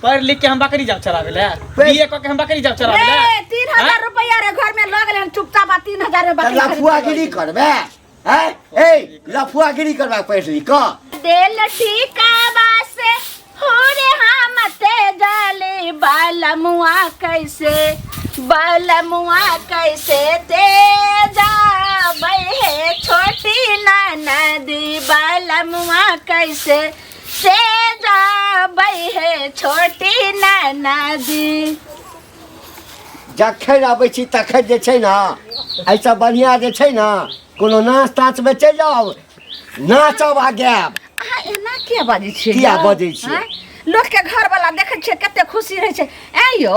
पढ़ लिख के हम बकरी जाओ चरावे ले बीए क के हम बकरी जाओ चरावे ले 3000 रुपया रे घर में लग ले चुपचाप 3000 में बकरी लफुआगिरी करबे हैं ए लफुआगिरी करबा पढ़ लिख क दिल ठिकावा से हो रे हम ते जाले बालमुआ कैसे ते जा है छोटी नदी बालमुआ कैसे ते जा है छोटी नदी जखन आबै छी तखन जे छै ना ऐसा बढ़िया जे छै ना कोनो नाच ताच में चलि जाओ नाचब आ गायब एना किया बाजै छियै किया बाजै छियै लोग के घर वाला देखे छे कते खुशी रहे छे ए यो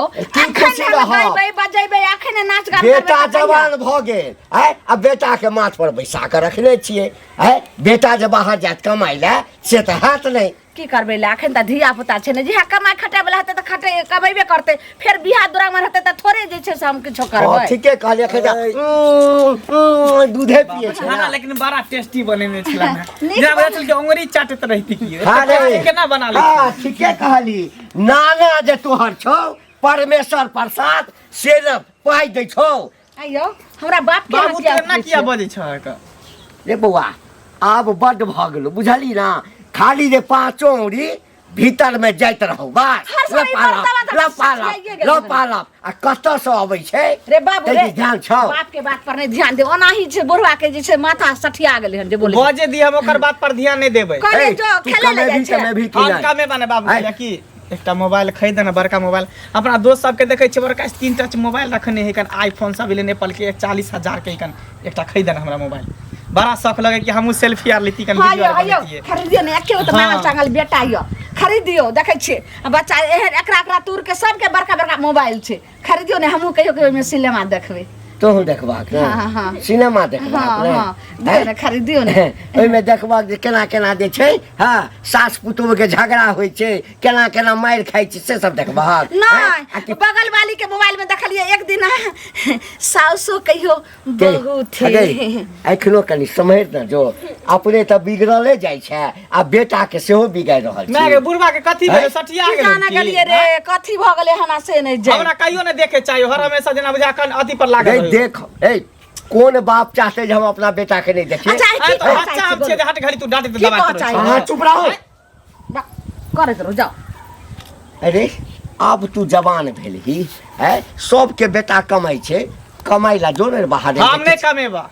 खुशी गाइबै बजेबै अखने नाच गान बेटा जवान भ गेल है अब बेटा के माथ पर बैसा के रखने छियै है बेटा जे बाहर जात कमाई ले से त हाथ नहीं की करबै ले अखन त धिया पुता छै ने जे कमाई खटे वाला हते त खटे कमाइबे करते फिर बियाह दुरा में रहते त थोड़े जे छै से हम किछो करबै ठीके कहलिए खजा दूधे पिए छै खाना लेकिन बड़ा टेस्टी बनेने छला ना जेना बता चल के अंगुरी चाटत रहती की केना बना ले हां ठीके कहली नाना जे तोहर छौ परमेश्वर प्रसाद से न पाई दै छौ आइयो हमरा बाप के बाबू केना किया बजै छ क रे बौआ आब बड भ गेलो बुझली ना खाली रे पांचों उंगली भीतर में जाइत रहो बस लपाला आ कत से आबै छै रे बाबू रे ध्यान छौ बाप के बात पर नहीं ध्यान दे ओना ही छै बुढ़वा के जे छै माथा सठिया गेलै हन जे बोले बजे दी हम ओकर बात पर ध्यान नहीं देबै करे जो खेले ले जाइ छै मैं भी हम कामे बने बाबू की एकटा मोबाइल खरीद ना बड़का मोबाइल अपना दोस्त सब के देखे छै बड़का 3 टच मोबाइल रखने है कन आईफोन सब लेने एप्पल के 40000 के कन एकटा खरीद ना हमरा मोबाइल बड़ा शौक लगे कि हमहु सेल्फी आर लेती कन वीडियो आर लेती खरीदियो ने एके त मांगल चांगल बेटा आइयो खरीदियो देखे छी बच्चा एकरा तूर के सब के बड़का बड़का मोबाइल छै खरीदियो ने हमहु कहियो के में सिनेमा देखबै तो देखबाक ने हां सिनेमा देखबाक ने हां खरीदियो ने ओइ में देखबाक जे केना केना दे छै हां सास पुतोह के झगड़ा होय छै केना केना मार खाइ छै से सब देखबाक नहीं बगल वाली के मोबाइल में देखलिए एक दिन सासो कहियो बहुत थे एखनो कनी समझ न जो अपने त बिगड़ले जाय छै आ बेटा के सेहो बिगाड़ रहल छै मैं के बुढ़वा के कथि भेल सटिया गेल गाना गेलिए रे कथि भ गेले हना से नहीं जाय हमरा कहियो ने देखे चाहिए हर हमेशा जेना बुझा कन अथि पर लागल देख ए कौन बाप चाहते जे हम अपना बेटा के नहीं देखें तो बच्चा हम छे हट घड़ी तू डांट दे दबा हां चुप रहो करे करो जाओ अरे अब तू जवान भेलही है सब के बेटा कमाई छे कमाई ला जो ने बाहर हमने कमेबा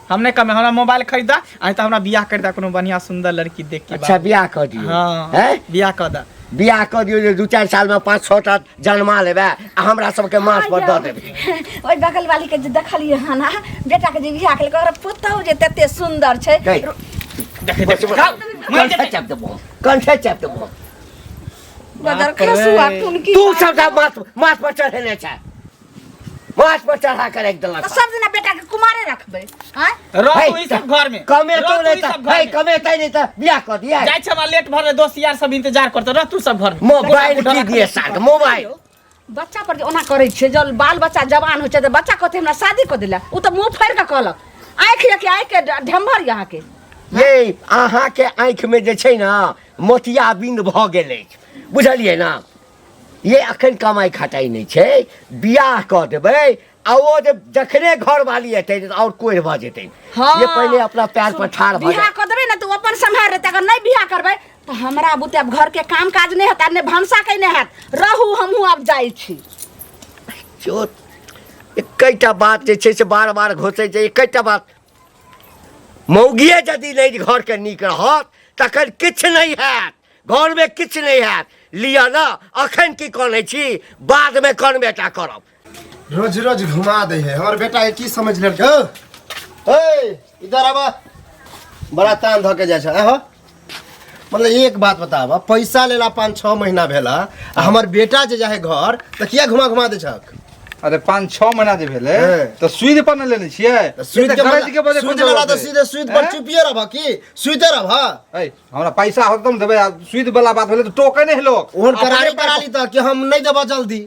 हमने कमे हमरा मोबाइल खरीदा आ त हमरा बियाह कर दा कोनो बढ़िया सुंदर लड़की देख के अच्छा बियाह कर दियो हां है बियाह कर दा बियाह कर दियो जे 2-4 साल में 5-6 टा जन्मा लेबे आ हमरा सब के मांस पर द देबे ओइ बगल वाली के जे देखलिए हना बेटा के जे बियाह के ओकरा पुतौ जे तते सुंदर छै देखे कंठे चप दे बदर खसुआ टुनकी तू सब मांस पर चढ़ेने छै मांस पर चढ़ा कर एक दला सब दिन बेटा के कुमारे रखबे हैं रहो ई सब घर में कमे तो नहीं त भाई कमे तै नहीं त बियाह कर दिया जाय छ लेट भर दोस्त यार सब इंतजार करत रह तू सब घर में मोबाइल की दिए साथ मोबाइल बच्चा पर ओना करे छै जब बाल बच्चा जवान हो छै त बच्चा कहते हमरा शादी कर देला उ त मुंह फाड़ के कहलक आंख के ढंभर यहां के ये आहा के आंख में जे छै ना मोतियाबिंद भ गेलै बुझलिए ना ये अखन कमाई खटाई नहीं छै बियाह कर देबै आ ओ जखने घर वाली एतै और कोई भ जेतै ये पहले अपना पैर पर ठाड़ भ बियाह कर देबै ना तो अपन संभाल रहते अगर नहीं बियाह करबै तो हमरा बुते घर के काम काज नहीं हेत ने भंसा के नहीं हेत रहू हमहू अब जाई छी चोट एकैटा बात जे छै से बार-बार घोषै छै एकैटा बात मौगिए यदि नहीं घर के नीक रहत तखन किछ नहीं हैत घर में किछ नहीं हैत लिया ना अखन की कहै छी बाद में कौन बेटा करब रोज रोज घुमा दे है हमर बेटा की समझ लड़का ए इधर आबा बड़ा तान धके जाय छ हो मतलब एक बात बताबा पैसा लेला 5-6 महीना भेला आ हमर बेटा जे जाहे घर त किया घुमा दे छक अरे 5-6 महीना जे भेले त सुई पर न लेने छिए सुई के बजे सुई लेला त सीधे सुई पर चुपिए रहबा की सुईते रहबा ए हमरा पैसा हरदम देबे सुई वाला बात भेले त टोके नहीं लोग ओहन कराली त कि हम नहीं देबा जल्दी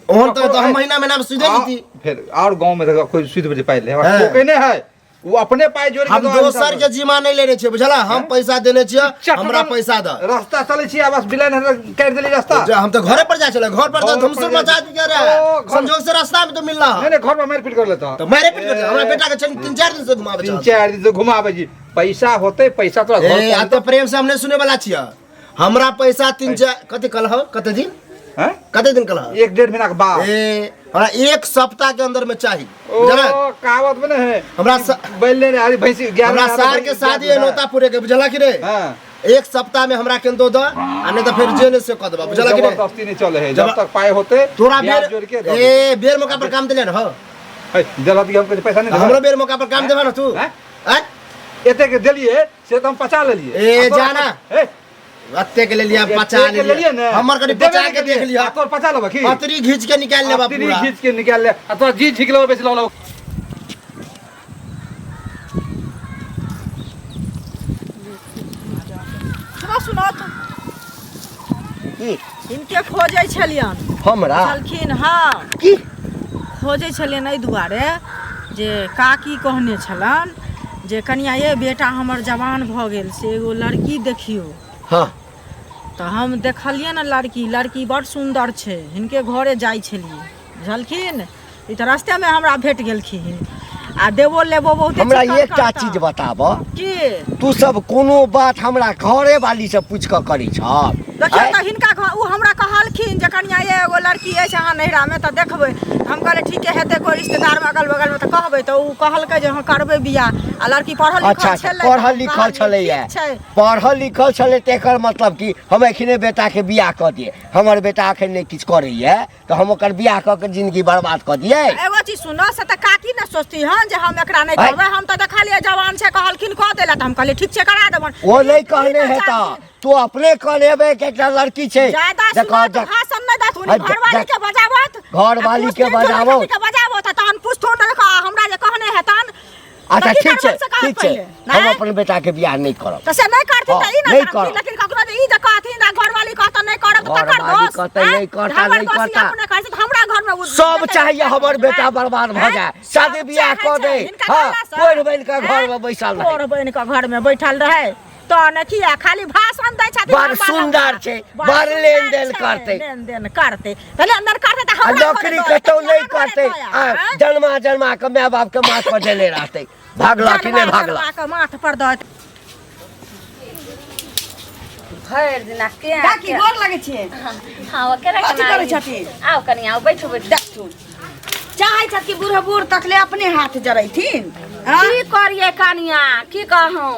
ओहन त हम महीना में सुई दे लीती फिर और गांव में कोई सुई बजे पाइले टोके नहीं है वो अपने पाई जोड़ हम दोसर के जिम्मा नहीं लेने छियै बुझला हम पैसा देने छियै हमरा पैसा द रास्ता चले छी बस बिलन काट देली रास्ता हम तो घरे पर जा चले घर पर तो हमसे मचा दी रे संजोग से रास्ता में तो मिल रहा नहीं घर में मारपीट कर लेता तो मारे पीट कर हमरा बेटा के 3-4 दिन से घुमावे 3-4 दिन से घुमावे जी पैसा होते पैसा तो ए आ तो प्रेम से हमने सुने वाला छियै हमरा पैसा 3-4 कते कल हो कते दिन हैं कते दिन कल हो 1-1.5 महीना के बाद ए हमरा 1 सप्ताह के अंदर में चाहिए ओ बुझला कहावत में है हमरा बैल ने हरी भैंसी 11 हमरा सार के शादी है नोता पूरे के बुझला कि रे हां 1 सप्ताह में हमरा के दो आ नहीं तो फिर जेल से क देबा बुझला कि रे जबरदस्ती नहीं चले है जब तक पाए होते तोरा ब्याज जोड़ के बेर ए बेर मौका पर काम देले न हो जल्दी हम कुछ पैसा नहीं दे हमरो बेर मौका पर काम देबा न तू हैं? हैं एते के देलिए से तो हम पचा लेलिए ए जाना अत्ते के ले लिया पचा के ले लिया ना हमर कनी पचा के देख लिया तो पचा लेबा की पतरी घींच के निकाल लेबा पतरी पूरा खींच के निकाल ले आ तो जी ठीक लेबा बेच लो सुनो की इनके खोजै छलियन हमरा छलखिन हाँ की खोजै छलियन एहि दुआरे जे काकी कहने छलन जे कनिया ये बेटा हमर जवान भऽ गेल से एगो लड़की देखियो हां तऽ हम देखलियै न लड़की बड़ सुन्दर छै हिनके घरे जाइ छलियै बुझलखिन ई तऽ रास्तेमे हमरा भेट गेलखिन आ देबो लेबो बहुत हमरा एकटा चीज बताब की तू सब कोनो बात हमरा घरे वाली से पूछ के करी छ देखियौ तऽ हिनका उ हमरा कहलखिन जे कनिया ये एगो लड़की अछि अहाँ नैहरामे तऽ देखबै हम कहलियै ठीके हेतै कोइ रिश्तेदारमे अगल बगलमे तऽ कहबै तऽ उ कहलकै जे हाँ करबै बियाह आ लड़की पढ़ल अच्छा लिखल छलै पढ़ल लिखल छलैया ठीक छै। पढ़ल लिखल छलै तऽ एकर मतलब कि हम एखने बेटा के बियाह कऽ दिए हमर बेटा एखन नहि किछु करैया तऽ हम ओकर बियाह कऽ के जिंदगी बर्बाद कऽ दिए एगो चीज सुनो से तऽ काकी न सोचती हन जे हम एकरा नहि है? करबै हम तऽ देखलियै जवान छै कहलखिन कऽ देला तऽ हम कहलियै ठीक छै करा देबन वो नहीं कहने है तो तू अपने कहलेबे कि एकटा लड़की छै ज्यादा देखो सुनो भाषण नहि दे तू है, घरवाली के बजावत घरवाली के बजावत। के बजावत तहन पूछथुन देखो हमरा जे कहने है तहन अच्छा लड़की ठीक छै करबन से कहाँ ठीक छै पहिले, हम नहीं? अपन बेटा के बियाह नहीं करब तऽ से नहि करती हाँ, तऽ ई नहीं नहि करती करब। लेकिन ककरो जे ई जे कहथिन आ घरवाली कहत नहीं करब तऽ कर घरवाली दोस्त कहतै नहीं करता, नहीं करता। हमरा घर में सब चाहिए हमर बेटा बर्बाद भ जाए शादी बियाह कऽ दे हां कोइ बन के घर में बैसल रहे और बहन के घर में बैठल रहे तो ने किया खाली भाषण दै छथिन बड़ सुंदर छै बड़ लेन देन करते लेन देन करते लेन देन करते तऽ आ हमरा नौकरी कतौ नहीं करते जन्मा के माय बाप के माथ पर देले रहते भागला कि नहीं भागला के माथ पर दऽ भरि दिना के काकी गोर लागै छै हाँ केरा कथी करै छथिन आओ कनी आओ बैठो बैठो देखथु चाहै छथि कि बूढ़ बूढ़ तकले अपने हाथ जरैथिन की करिए कनिया की कहूँ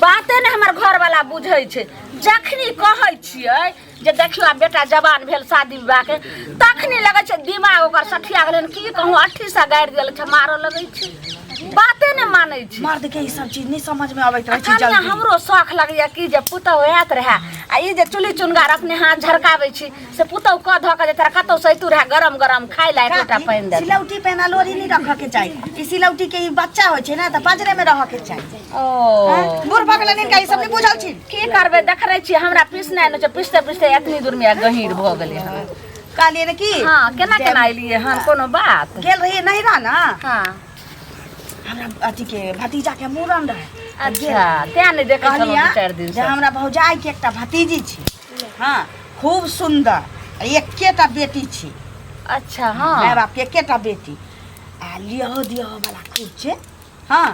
बाते ने हमर घर वाला बुझै छै जखनी कहै छियै जे देखियो आ बेटा जवान भेल शादी विवाह के तखनी लगै छै दिमाग ओकर सठिया गेलै की कहूँ 80 सा गाड़ि देल छै मारऽ लगै छै बाते ने मानै छै मर्द के ई सब चीज नहीं समझ में आबैत रहै छै कनिया जल्दी हमरो शौख लगैया कि जे पुतहु होयत रहे आ ई जे चुली चुनगार अपने हाथ झरकाबै छी से पुतहु कऽ धऽ के जे तोरा कतौ सैतू रहे गरम गरम खाइ ला एक लोटा पानि दे सिलौटी पे ना लोरी नहीं रखऽ के चाही ई सिलौटी के ई बच्चा होइ छै ना तऽ पजरे में रहऽ के चाही ओ बूढ़ भगले इनका ई सब नहीं बुझल छी की करबै देखै छियै हमरा पीसनाइ नहि छै पीसते पीसते एतनी दूर में गहीर भऽ गेलै हन कहलिए ने की हाँ केना केना एलियै हन कोनो बात गेल रहिए नहिरा ना हाँ हमरा अथी के भतीजा के मूड़न रहे अच्छा तें नहि देखै छलहुँ कहलिया दू चारि दिन जे से हमरा भौजाई के एकटा भतीजी छै हाँ खूब सुंदर एकेटा बेटी छै अच्छा हाँ माय बाप के एकेटा बेटी आ लियहो दियहो वाला खूब छै हाँ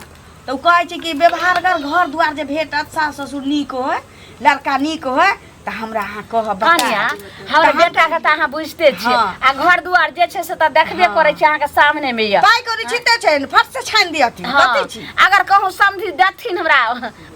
तऽ ओ कहै छै कि व्यवहारगर घर दुआर जे भेटत सास ससुर नीक होय लड़का नीक होय तऽ हमरा अहाँ कहब कनिया हमर बेटा के तऽ अहाँ बुझते छियै हाँ। आ घर दुआर जे छै से तऽ देखबे करै छी अहाँके सामने में यऽ पाइ कौड़ी छिटे छै फट से छानि दियथिन हाँ, कथी छी अगर कहूँ समझी देथिन हमरा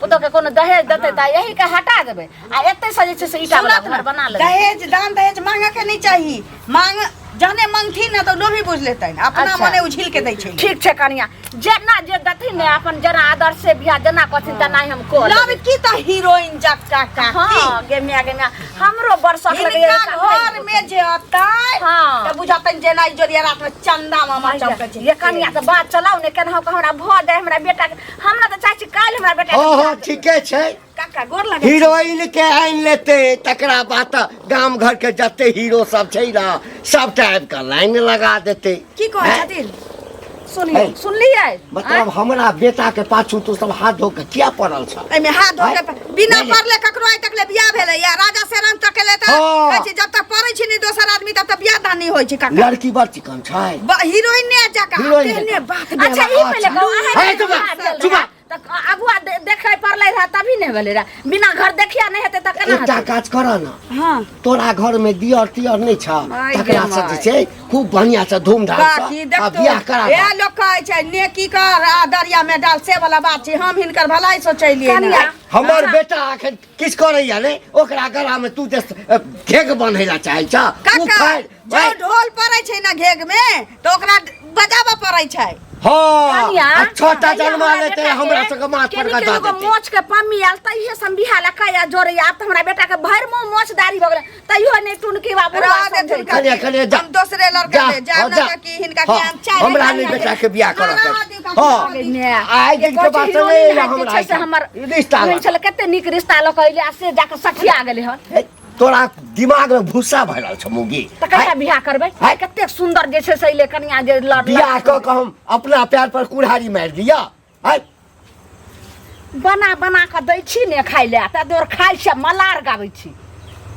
पुतहु के कोनो दहेज देतै तऽ यही के हटा देबै आ एते से जे छै से ईटा वाला घर बना लेबै दहेज दान दहेज मांगे के नहीं चाहिए मांग जहने मांगथिन ना तो लोभी बुझ लेतैन अपना अच्छा। मने उझिल के दै छै ठीक छै कनिया जेना जे देथिन ने अपन जेना आदर्श से बियाह जेना कहथिन तेना ही हम कऽ लव लेबै की तो हीरोइन जक्का का हाँ गेमिया गेमिया हमरो बरसक लगैया घर में जे अतै हाँ। तो बुझतैन जेना ई जोरिया रात में चंदा मामा चमकै छै ये कनिया तऽ बात चलाउ ने केना के हमरा भऽ जाय हमरा बेटा के हमरा तऽ चाहै छी काल्हि हमरा बेटा के हाँ बियाह हाँ ठीके छै काका गोर लगे हीरोइन के आनि लेते तकरा बाद गाम घर के जते हीरो सब छै ना सबटा आबि के लाइन लगा देते की कहै छथिन सुनिए है। सुनलिए मतलब हमरा बेटा के पाछू तू सब हाथ धो के किया पड़ल छ एमे हाथ धो के बिना नहीं, नहीं। पढ़ले ककरो आइ तक ले बियाह भेलै या राजा से रंग तक ले त हाँ। कहै छी जब तक पढ़ै छी नहीं दोसर आदमी तब तक बियाह दान नहीं होय छै काका लड़की बड़ चिकन छै हीरोइन ने जाका हीरोइन तेहने जकाँ। बात अच्छा ई पहले कहू है, चुप। तक अगुआ देखे पड़ले रहा तभी नहीं भेले रहा बिना घर देखिया नहीं हेते त केना एकटा काज कर न हां तोरा घर में दियर तियर नहीं छ माय तकरा गे से माय। जे छै खूब बढ़िया से धूमधाम बाकी से देख आ तो बियाह करा ए लोग कहै छै नेकी कर आ दरिया में डाल से वाला बात छै हम हिनकर भलाई सोचलिए कनिया। हमर बेटा अखन किछ करैया ने ओकरा गला में तू जे घेग बन्हैला चाहै छ उ काका खाइ जो ढोल पड़ै छै ना घेग में तो ओकरा बजाबा पड़ै छै हां कनिया, छोटा कनिया जन्मा हमरा लेते बेटा हमरा के सके माथ पर केनी का केनी गो देते मोच के पम्मी आल तइहे सम बिहा ला कया जोरे आप त हमरा बेटा के भर मुंह मोच दाढ़ी भ गेले तइहो नै टुनकी बाबू रह दे तू कनिया कनिया जा हम दूसरे लड़का ले जा हाँ, ना कि हिनका के हम चाय हमरा नहीं बेटा के बियाह करत हां आइ दिन के बात नहीं नहीं हमरा से हमर रिश्ता होइन छल कते निक रिश्ता ल कइले आ से जाके सठिया गेले हन हे, तोरा दिमाग में भूसा भरल छ मुगी त कहिया बिहा करबै है। कते सुंदर जे छै से ले कनिया जे लड़ बियाह क हम अपना पैर पर कुल्हाड़ी मार दिया है बना बना के दै छी ने खाइ ले त दोर खाइ छै मलार गाबै छी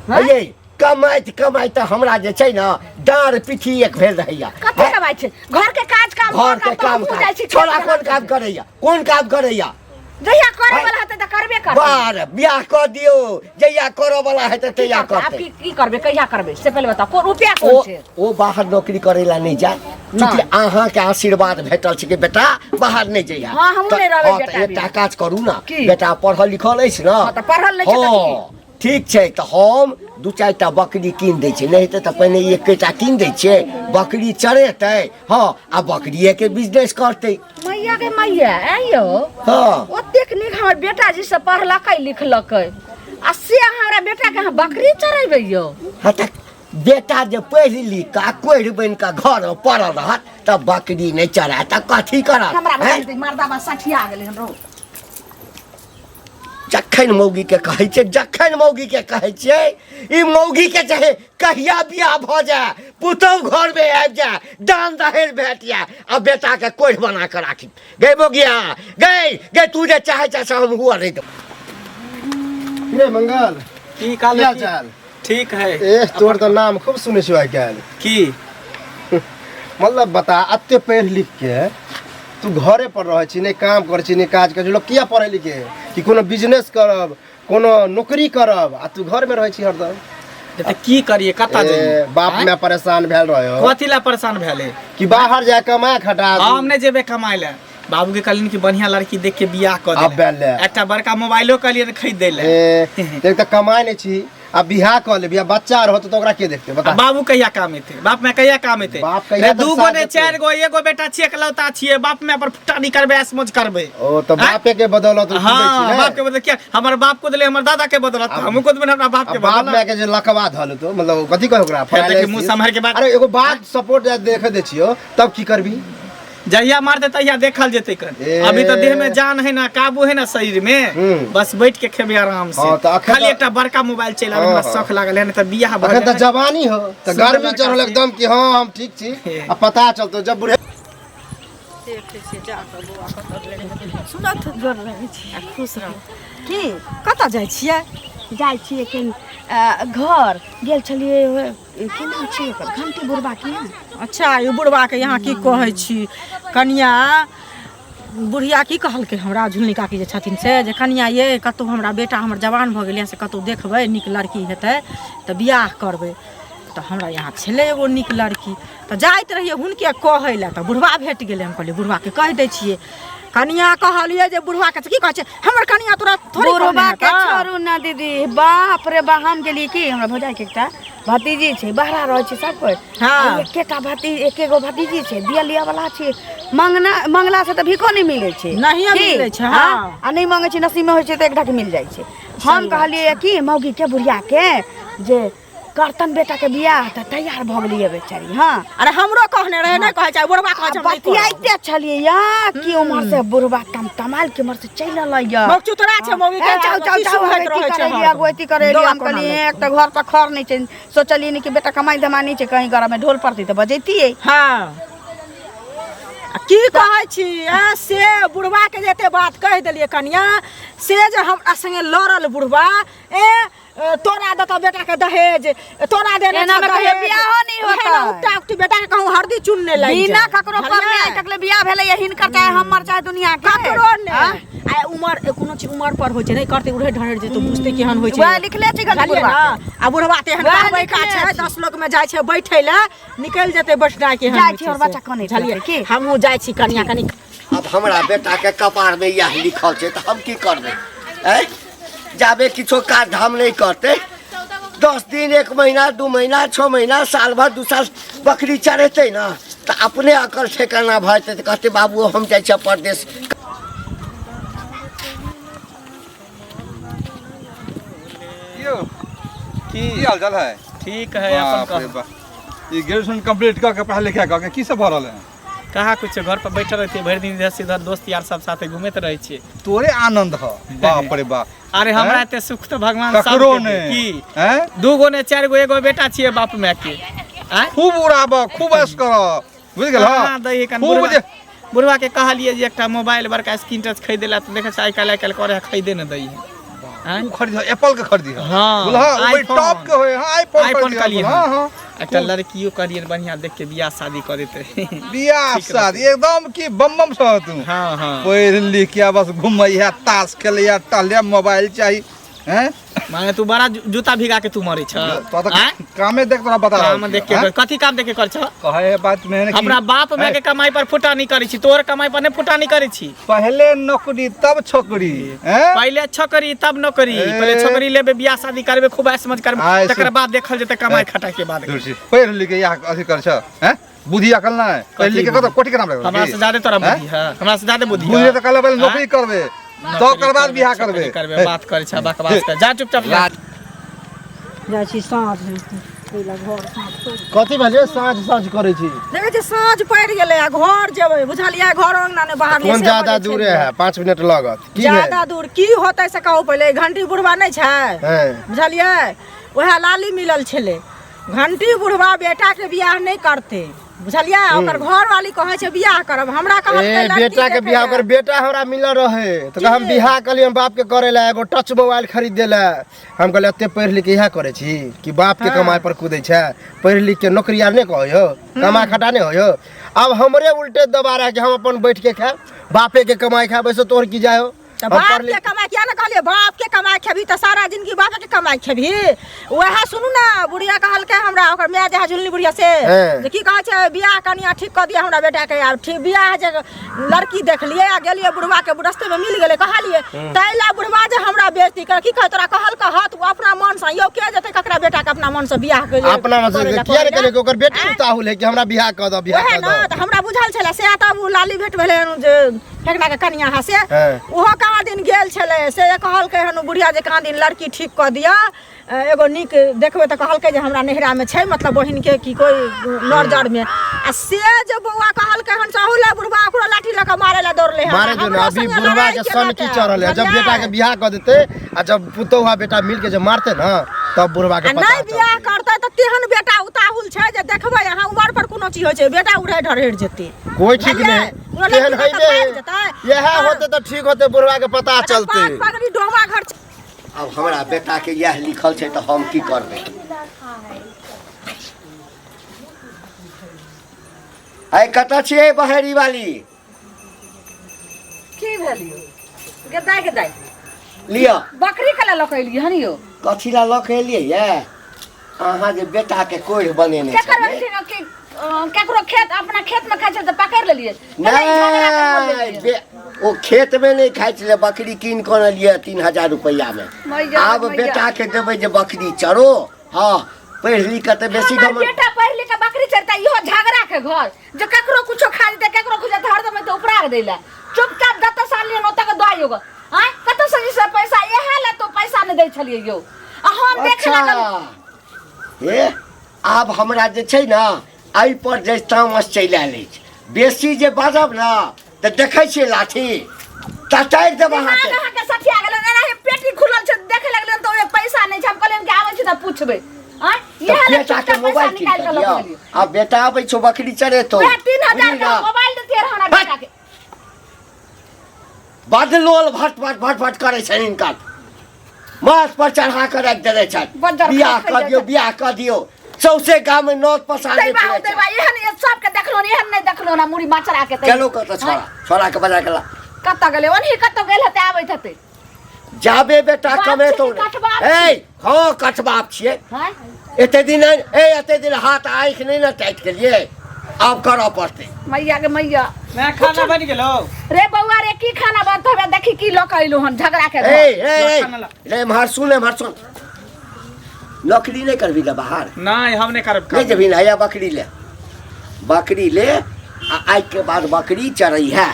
हाँ? ये कमाइत हमरा जे छै न डाँर पिठी एक भेल रहैया कते कमाइ छै घर के काज काम घर के काम तो जाइ छी छोरा कोन काम करैया जहिया करे वाला हेतै त करबे करबै बार बियाह क दियो जहिया करऽ वाला हेतै तहिया आप करतै की करबे कहिया करबे से पहले बताओ को रुपया ओ कोन छै ओ बाहर नौकरी करैला नहीं जाए चूंकि अहाँ के आशीर्वाद भेटल छै कि बेटा बाहर नहीं जइया हाँ, हमहूँ नहीं रहबै बेटा एकटा बिना। काज करू ना की? बेटा पढ़ल लिखल अछि ना हाँ, तऽ पढ़ल नहि छै तऽ हाँ, ठीक छै तऽ हम दू चारिटा बकरी कीन दै छियै नहीं हेतै तऽ पहिने एकेटा कीन दै छियै बकरी चरेतै हाँ आ बकरिये के बिजनेस करतै मैया के मैया आइयो हाँ ओतेक निक हमर बेटा जी से पढ़लकै लिखलकै आ से हमरा बेटा के अहाँ बकरी चरेबै यो हाँ तऽ बेटा जे पढ़ि लिख कऽ कोढ़ि बनि कऽ घर में पड़ल रहत तऽ बकरी नहीं चराए तऽ कथी करत हमरा हैं? बता मर्दाबा सठिया गेलै हन रो जखन मौगी के कहै छै ई मौगी के चाहे कहिया बियाह भ जाए पुतहु घर में आबि जाए दान दहेज भेट जाए आ बेटा के कोढ़ बना के राखी गई मौगिया गई तू जे चाहे से हम हुआ नहीं दो रे मंगल की क्या काल चाल ठीक है ए तोर तो नाम खूब सुनै छियो आइ काल्हि की मतलब बता अत्ते पढ़ लिख के तू घरे पर रह छी नहीं काम कर छी नहीं काज कर छी लोग किया पढ़े लिखे कि कोनो बिजनेस करब कोनो नौकरी करब आ तू घर में रह छी हरदम तऽ की करिए कता ए, जाइए बाप में परेशान भेल रहो कथी ला परेशान भेले कि बाहर जाए कमा खटा दू। हम नहीं जेबे कमाए ले बाबू के कहलिन कि बढ़िया लड़की देख के बियाह कर अब बेल ले। एकटा बड़का मोबाइलो कहलिए खरीद दे ले ए, एक तो कमाए नहीं छी अब बियाह कर ले बियाह बच्चा रहो तो ओकरा के देखते बता बाबू कहिया काम एते बाप में कहिया काम एते बाप कहिया रे तो दू गो साथ ने देते। चार गो एगो बेटा छिए एकलौता छिए बाप में पर फुटानी करबे ऐसमोज करबे ओ तो बापे के बदौलत तू हाँ बाप के बदले क्या हमारे बाप को दिले हमारे दादा के बदौलत हमको तो अपना बाप के बाप बदौलत में के जे लकवा धल तो मतलब कथी कहे ओकरा फिर देखी मुंह संभाल के बात अरे एगो बात सपोर्ट देखे दे छियो तब की करबी जहिया मार दे तहिया देखल जेते कर ए। अभी तो देह में जान है ना काबू है ना शरीर में बस बैठ के खेबे आराम से हाँ, तो अखन खाली तो- एकटा बड़का मोबाइल चला हाँ, हमरा हाँ। शौक लागल है ना तो बियाह अखन तो भऽ जवानी हो तो सुंदर गर्मी लड़का चढ़ल से। एकदम कि हाँ हम ठीक छी हे। अब पता चलतो जब बुढ़े सुनत गोर रहै छी खुश रह की कतऽ जाइ छियै जाइ छियै कि घर गेल छलियै की नाम छियै ओकर घंटी बुढ़बा की अच्छा ये बुढ़वा के यहाँ की कहै छी कनिया बुढ़िया की कहलकै हमरा झुलनी काकी जे छथिन से जे कनिया ये कतहु हमरा बेटा हमर जवान भऽ गेलै से कतहु देखबै नीक लड़की हेतै तऽ बियाह करबै तऽ हमरा यहाँ छलै एगो नीक लड़की तऽ जाइत रहियै हुनके कहै लए तऽ बुढ़वा भेट गेलै हम कहलियै बुढ़वाके कहि दै छियै कनिया कहलियै जे बुढ़वा के की कहै छै हमर कनिया तोरा थोड़ी बुढ़बा कहने के हेतौ। छोड़ू ना दीदी बाप रे बा हम गेलियै की हमरा भौजाई के एकटा भतीजी छै बाहर रहै छै सब कोई हाँ। एकेटा एकेगो भतीजी छै दिया लिया वाला छै मंगला से तऽ भिखो नहीं मिलै छै नहिये की? मिलै छै, हाँ। हाँ। आ नहीं मांगे छै नसीब में होइ छै तऽ एकटा के मिल जाइ छै हम कहलियै कि मौगी के बुढ़िया के जे करतन बेटा के बियाह तऽ तैयार भऽ गेलियै बेचारी हाँ अरे हमरो कहने रहे नहीं कहै छै बुढ़वा कहै छै हम नहीं करब। बतियाइते छलियै या कि उमर से बुढ़बा कमाल के उमर से चलि रहलै या मौक चुतरा छै मौगी के चाउ चाउ की चाउ सुहैत रहै छै हरदम। अगुवती करेली डोरा हम कोना कहलिए ले। एक तो घर पर खर नहीं छै सोचलिए कि बेटा कमाई धमाई नहीं छै कहीं घर में ढोल पड़ती तो बजैतिए हाँ की कहै छी से बुढ़वा के जते बात कह देलिए कनिया से जे हमरा संगे लड़ल बुढ़वा तोरा देता बेटा के दहेज तोरा देना एना में कहियो बियाहो नहीं होता उठा उठा बेटा के कहूं हरदी चुनने लई बिना ककरो पर नहीं तकले बियाह भेलै यहिन करता है हमर चाहे दुनिया के ककरो ने आ उमर कोनो चीज उमर पर होय छै नहीं करते उड़े ढहर जे तो बुझते केहन होय छै वह लिखले छै बुढ़वा आ बुढ़वा तेहन कहबै का छै 10 लोग में जाय छै बैठै ले निकल जेते बैठना के जाय छी और बच्चा कने झलिए की हमहू जाय छी कनिया कनी अब हमरा बेटा के कपार में यह लिखल छै तो हम की करबै हैं जाबे किछो काज धाम नहीं करते 10 दिन 1 महीना 2 महीना 6 महीना साल भर 2 साल बकरी चरेते ना तो अपने अकल ठेकाना भरते तो कहते बाबू हम जाय छै परदेश की हाल चाल है? ठीक है अपन कह ये ग्रेजुएशन कंप्लीट करके पढ़ा लिखा करके की सब भरल है? कहा कुछ घर पर बैठल रहते भर दिन इधर से इधर दोस्त यार सब साथे घूमते रहे छे तोरे आनंद ह बाप रे बाप। अरे हमरा एते सुख तो भगवान सब ककरो ने की हैं 2 गो ने 4 गो एगो बेटा छिए बाप में के खूब उड़ाब खूब ऐश कर बुझ गेल हां दही कन बुढ़वा के कहलिए जे एकटा मोबाइल बड़का स्क्रीन टच खरीदेला तो देखे साइ काल करे खरीदे न दई तू खरीद एप्पल के खरीदी हां बोला ओइ टॉप के होय हां आईफोन का लिए हां हां एकटा लड़कियों करियर बढ़िया देख के बियाह शादी करे थे बियाह शादी एकदम की बम बम सह तू हां हां पढ़ लिख के बस घुमैया ताश खेलैया टहलिया मोबाइल चाहिए हैं माने तू बड़ा जूता भिगा के तू मरे छ तो कामे देख तोरा बता काम देख के कथि काम देख के कर छ कहे बात में हमरा बाप में के कमाई पर फुटा नहीं करी छी तोर कमाई पर नहीं फुटा नहीं करी छी पहले नौकरी तब छोकरी हैं पहले छोकरी तब नौकरी पहले छोकरी लेबे बियाह शादी करबे खूब समझ करबे तकर बाद देखल जते कमाई खटा के बाद पढ़ लिख के यहां अथी कर छ हैं बुद्धि अकल ना है पढ़ लिख के कत कोठी के नाम लगे हमरा से ज्यादा तोरा बुद्धि है हमरा से ज्यादा बुद्धि बुद्धि तो कल पहले नौकरी करबे तो कर बाद बियाह करबे बात करे छ बकवास कर जा चुपचाप जाय छी साँझ पहिले घर साँझ कथी भेलै साँझ करै छी देखे छी साँझ पड़ि गेलै आ घर जेबै बुझलियै घर अंगना ने बाहर कौन ज्यादा दूर है 5 मिनट लागत की ज्यादा दूर की होतै से कहू पहिले घंटी बुढ़वा नहीं छै हैं बुझलियै ओहे लाली मिलल छलै घंटी बुढ़वा बेटा के बियाह नहीं करते बुझलियै ओकर घर वाली कहै छै बियाह करब हमरा कहत बेटा के बियाह ओकर बेटा हमरा मिलल रहे तो हम बियाह कलिए हम बाप के करे ला एगो टच मोबाइल खरीद देला हम कहले एते पढ़ लिख के इहा करे छी कि बाप के कमाई पर कूदै छै पढ़ लिख के नौकरी आर नहीं कहयो कमा खटा नहीं होयो अब हमरे उल्टे दोबारा के हम अपन बैठ के खाए बापे के कमाई खाए वैसे तोर की जायो बाप के कमाई किया ना कहलिए बाप के कमाई खेबी तो सारा जिंदगी बाप के कमाई खेबी वह सुनू ना बुढ़िया कहल के हमरा ओकर माय जहा झुलनी बुढ़िया से जे की कहै छै बियाह कनिया ठीक कर दिया हमरा बेटा के आब ठीक बियाह जे लड़की देख लिए आ गेलिए बुढ़वा के रास्ते में मिल गेले कहलिए तैला बुढ़वा जे हमरा बेइज्जती कर की कह तोरा कहल का हाथ अपना मन से यो के जते ककरा बेटा के अपना मन से बियाह के अपना मन से किया करे के ओकर बेटी उताहुल है कि हमरा बियाह कर दो बियाह कर दो त हमरा बुझल छले से तब लाली भेट भेले जे फेकना के कनिया हसे ओहो कहाँ दिन गेल छले से कहल के हनु बुढ़िया जे कहाँ दिन लड़की ठीक कर दिया एगो निक देखबे त कहल के जे हमरा नहिरा में छै मतलब बहिन के की कोई लड़जड़ में आ से जे बौआ कहल के हन साहुला बुढ़वा ओकरो लाठी लके मारे ला दौड़ले मारे जो ना अभी बुढ़वा के सन की चढ़ल है जब बेटा के बियाह कर देते आ जब पुतौहा बेटा मिल के जब मारते ना तब बुढ़वा के पता नहीं बियाह करते त तेहन बेटा उताहुल छै जे देखबै अहाँ उमर पर कोनो चीज होय छै बेटा उड़े ढरेड़ जेते कोई ठीक नहीं केहन है ने यह होते तो ठीक होते बुढ़वा के पता चलते पगड़ी डोमा घर अब हमरा बेटा के यह लिखल छै तो हम की करबै आइ कत छियै बहेरी वाली की भेलियो गदाई गदाई लिया बकरी कला लकैली हन यो कथी ला लऽ के एलियै ये अहाँ जे बेटा के कोढ़ बनेने केकर केकरो खेत अपना खेत में खाइ छै त पकड़ लेलिए नहीं ओ खेत में नहीं खाइ छलै बकरी कीन कऽ लिए 3000 रुपया में आब बेटा के देबै जे बकरी चरो हाँ पढ़ लिख के बेसी बेटा पढ़ लिख के बकरी चरता इहो झगड़ा के घर जे ककरो कुछो खा जेते ककरो कुछ हरदम तो उपराग देला चुपचाप दत्त साल लिए नोता के दवाई होगा हां कत से पैसा एहे ला तो पैसा नहीं दै छलिए यो हम देख लागल ए आब हमरा जे छै ना आई पर जे तामस चलि आयल अछि बेसी जे बाजब ना त देखै छियै लाठी तटाइ देब अहाँ के सठिया गेल ना पेटी खुलल छै देखे लगले तो पैसा नहीं छै हम कहलियन कि आबै छी त पूछबै हां इहे बेटा के मोबाइल निकाल के लऽ अब बेटा आबै छौ बकरी चरे तो 3000 का मोबाइल देते हमरा बड लोल भट करे छै हिनकर माथ पर चढ़ा कर रख देने छै बज्जर बियाह खा कर दियो बियाह कर दियो सौसे गांव में नोट पसार दे दैबा दैबा एहन सबके देखलो ने एहन नहीं देखलो ना मुड़ी माचरा के केलो कत छोरा के बजा केला कत गेले ओनही कत गेल हते आबैत हते जाबे बेटा बाप कमे छी तो कि कटबाप ए हां कटबाप छिए हैं एते दिन हाथ आँख नहीं ना टाइट के लिए अब करऽ पड़ते मैया के मैया मैं खाना बन गेलो रे बउआ रे की खाना बनत हवे देखी की लोक आइलो हन झगड़ा के रे मार सुन नौकरी नहीं करबी ले बाहर नहीं हम नहीं करब नहीं जबी ना या बकरी ले आज के बाद बकरी चरई है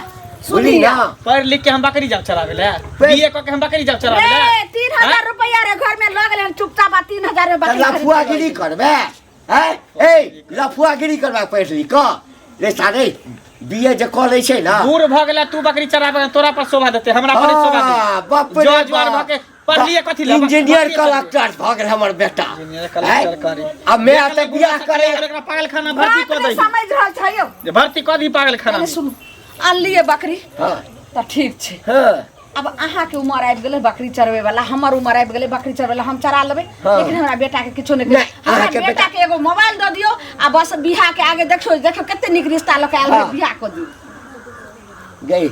सुनी ना पढ़ लिख के हम बकरी जाब चरावे ले बीए क के हम बकरी जाब चरावे ले रे 3000 रुपया रे घर में लग गेल चुपचाप 3000 में बकरी लफुआगिरी करबे हैं ए लफुआगिरी करबा पढ़ लिख क रे सारे बीए जे कऽ लै छै ना बूढ़ भ गेला तू बकरी चरावे तोरा पर शोभा देते हमरा पर शोभा दे बाप रे जो जुआर भ के पढ़ लिए कथि ले इंजीनियर कलेक्टर भ गेल हमर बेटा कलेक्टर करी अब मैं आते बियाह करे एकरा पागल खाना भर्ती क दई समझ रहल छै यौ जे भर्ती क दी पागल खाना अरे सुन आन लिए बकरी हां त ठीक छै हां अब अहाँ के उम्र आबि गेलै बकरी चरवे वाला हमर उम्र आबि गेलै बकरी चरवे वाला हम चरा लेबै लेकिन हमरा बेटा के किछो नहीं हमरा बेटा के एगो मोबाइल द दियो आ बस बियाह के आगे देखो कते निक रिश्ता लके आयल है बियाह क दियो गई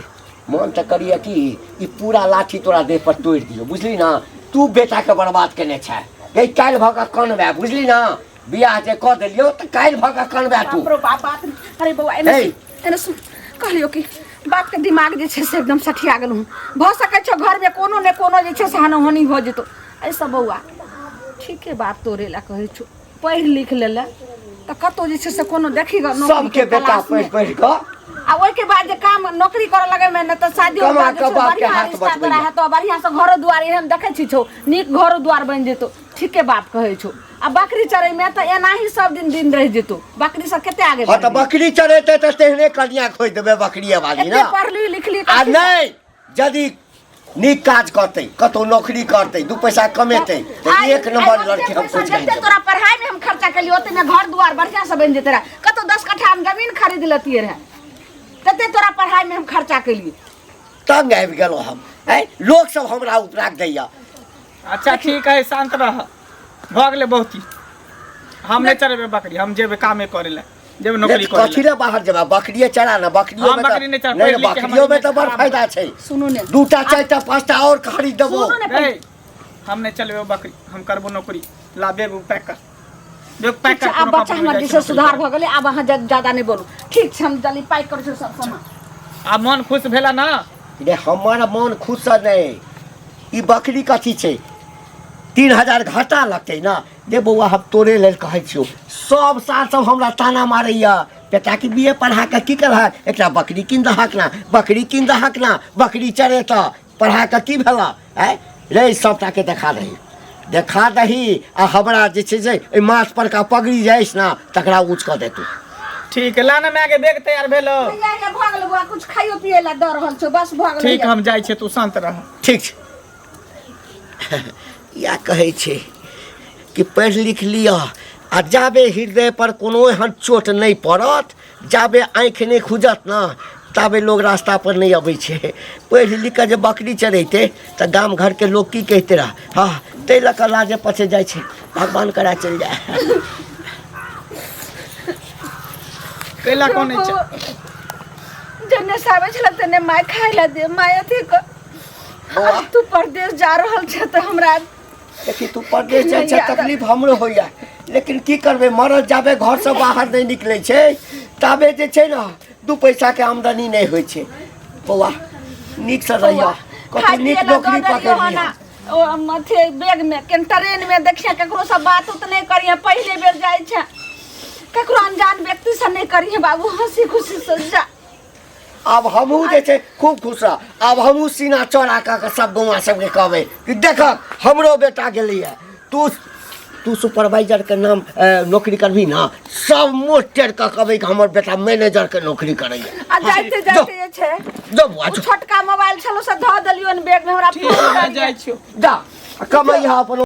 मन त करिए कि ई पूरा लाठी तोरा देह पर तोड़ दियो बुझली ना तू बेटा के बर्बाद केने छै गई काल भगा कनबे बुझली ना बियाह जे क देलियो त काल भगा कनबे तू बाप बात अरे बउआ एने सुन कहलियो कि बाप के दिमाग जे छै से एकदम सठिया गेल भ सकै छै घर में कोनो ने कोनो जे छै से हानि हो जेतो ऐसा बउआ ठीके बात तोरे ला कहै छु पढ़ लिख लेले त कतो जे छै से कोनो देखी ग सबके बेटा पढ़ क आ ओइ के बाद जे काम नौकरी करे लगे में न त शादी हो बाद बढ़िया रिश्ता तोरा है तो बढ़िया से घर दुआर एहन देखै छी छौ नीक घर दुआर बन जेतो ठीके बात कहै छौ आ बकरी चरै में त एना ही सब दिन रह जेतो बकरी से कते आगे हां त बकरी चरेते त तेहने कन्या खोइ देबे बकरिया वाली ना पढ़ली लिखली आ नहीं यदि नीक काज करते कतो नौकरी करते दू पैसा कमेते त एक नंबर लड़के हम सोच गए तोरा पढ़ाई में हम खर्चा कलियो ओते में घर दुआर बढ़िया से बन जेते रहा कतो 10 कट्ठा हम जमीन खरीद लेतिए रहे तते तोरा पढ़ाई में हम खर्चा कलिए तंग आबि गेलो हम लोग सब हमरा उपराग दैया अच्छा ठीक है शांत रह भ गेले बहुत ही हम नहीं चरेबे बकरी हम जेबे कामे करे ले जेबे नौकरी करे कथि ले बाहर जेबा बकरिए चरा ना बकरियो में बकरी नहीं चरा बकरियो में तो बड़ फायदा छै सुनो ने दूटा चारटा पांचटा और खरीद देबो हम नहीं चलबे बकरी हम करबो नौकरी ला बेग पैक कर बेग पैक कर अब बच्चा हमर जैसे सुधार भ गेलै अब अहाँ ज्यादा नहीं बोलू ठीक छै हम जल्दी पैक कर सब सामान आ मन खुश भेला ना रे हमारा मन खुश नहीं ई बकरी कथी छै 3000 घाटा लगते ना दे बउआ हम तोरे लेल कहै छियो सब साल सब हमरा ताना मारैया बेटा की बीए पढ़ा के की करहा एकटा बकरी किन दहक ना बकरी चरे त पढ़ा के की भेला रे सबटा के देखा दही आ हमरा जे छै से माथ पर का पगड़ी जाइस ना तकरा ऊँच क देतू ठीक है लाना में आगे बैग तैयार भेलो ये भ गेल बुआ कुछ खाइयो पिए ला द रहल छ बस भ गेल ठीक हम जाय छै तू शांत रह ठीक छै या कहै छै कि पढ़ लिख लिया आ जाबे हृदय पर कोनो एहन चोट नहीं पड़त जाबे आँख नहीं खुजत ना ताबे लोग रास्ता पर नहीं अबै छै पढ़ लिख के जे बकरी चरेते त गाम घर के लोग की कहते रहा हाँ तै लऽ कऽ लाजे पछे जाइ छै भगवान करा चल जाए कैला कोन छै जन्ने साबे छल तने माय खाइ ला दे माय अथी क तू परदेश जा रहल छ त हमरा देखी तू परदेश जाइ छै तकलीफ हमरो होइया लेकिन की करबे मरल जाबे घर से बाहर नहीं निकले छै ताबे जे छै ना 2 पैसा के आमदनी नहीं होय छै बौआ नीक से रहिया कतौ नीक नौकरी पकड़ लिया ओ मथे बैग में केन ट्रेन में देखिया ककरो से बात उत नहीं करिए पहले बेर जाय छै ककरो अनजान व्यक्ति से नहीं करिए बाबू हंसी खुशी से जा अब हमहू जे छै खूब खुश रह अब हमहू सीना चौड़ा के सब गौवा सबके कहबै कि देख हमरो बेटा गेलैया तू सुपरवाइजर के नाम नौकरी करबी ना सब मोट टेर के कहबै कि हमर बेटा मैनेजर के नौकरी करैया आ जाते जे छै जो बुआ छोटका मोबाइल छलो से ध देलियो बैग में हमरा ठीक है जाय छियो जा कमैया अपन